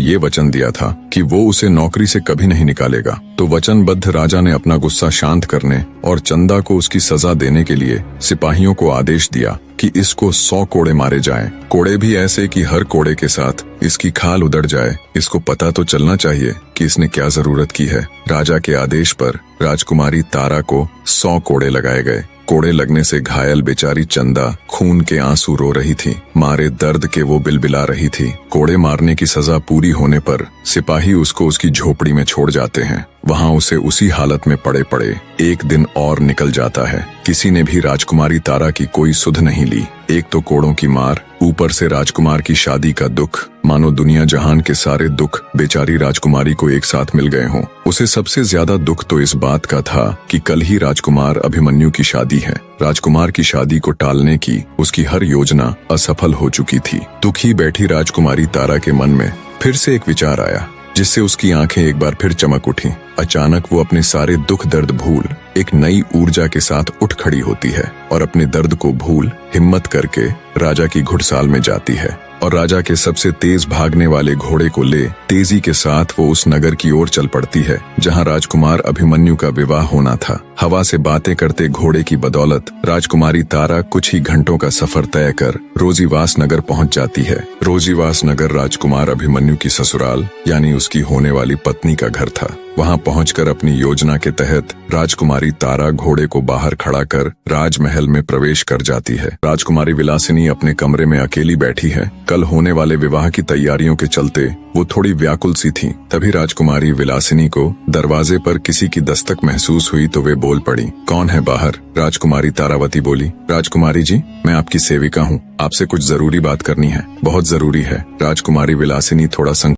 ये वचन दिया था कि वो उसे नौकरी से कभी नहीं निकालेगा। तो वचनबद्ध राजा ने अपना गुस्सा शांत करने और चंदा को उसकी सजा देने के लिए सिपाहियों को आदेश दिया कि इसको 100 कोड़े मारे जाएं। कोड़े भी ऐसे कि हर कोड़े के साथ इसकी खाल उधड़ जाए। इसको पता तो चलना चाहिए कि इसने क्या जरूरत की है। राजा के आदेश पर राजकुमारी तारा को 100 कोड़े लगाए गए। कोड़े लगने से घायल बेचारी चंदा खून के आंसू रो रही थी। मारे दर्द के वो बिलबिला रही थी। कोड़े मारने की सजा पूरी होने पर सिपाही उसको उसकी झोपड़ी में छोड़ जाते हैं। वहाँ उसे उसी हालत में पड़े पड़े एक दिन और निकल जाता है। किसी ने भी राजकुमारी तारा की कोई सुध नहीं ली। एक तो कोड़ों की मार, ऊपर से राजकुमार की शादी का दुख। मानो दुनिया जहान के सारे दुख बेचारी राजकुमारी को एक साथ मिल गए हों। उसे सबसे ज्यादा दुख तो इस बात का था कि कल ही राजकुमार अभिमन्यु की शादी है। राजकुमार की शादी को टालने की उसकी हर योजना असफल हो चुकी थी। दुखी बैठी राजकुमारी तारा के मन में फिर से एक विचार आया, जिससे उसकी आंखें एक बार फिर चमक उठी। अचानक वो अपने सारे दुख दर्द भूल एक नई ऊर्जा के साथ उठ खड़ी होती है और अपने दर्द को भूल हिम्मत करके राजा की घुड़साल में जाती है और राजा के सबसे तेज भागने वाले घोड़े को ले तेजी के साथ वो उस नगर की ओर चल पड़ती है जहां राजकुमार अभिमन्यु का विवाह होना था। हवा से बातें करते घोड़े की बदौलत राजकुमारी तारा कुछ ही घंटों का सफर तय कर रोजीवास नगर पहुंच जाती है। रोजीवास नगर राजकुमार अभिमन्यु की ससुराल यानी उसकी होने वाली पत्नी का घर था। वहां पहुंचकर अपनी योजना के तहत राजकुमारी तारा घोड़े को बाहर खड़ा कर राजमहल में प्रवेश कर जाती है। राजकुमारी विलासिनी अपने कमरे में अकेली बैठी है। कल होने वाले विवाह की तैयारियों के चलते वो थोड़ी व्याकुल सी थी। तभी राजकुमारी विलासिनी को दरवाजे पर किसी की दस्तक महसूस हुई तो वे बोल पड़ी, कौन है बाहर? राजकुमारी तारावती बोली, राजकुमारी जी, मैं आपकी सेविका हूँ। आपसे कुछ जरूरी बात करनी है, बहुत जरूरी है। राजकुमारी विलासिनी थोड़ा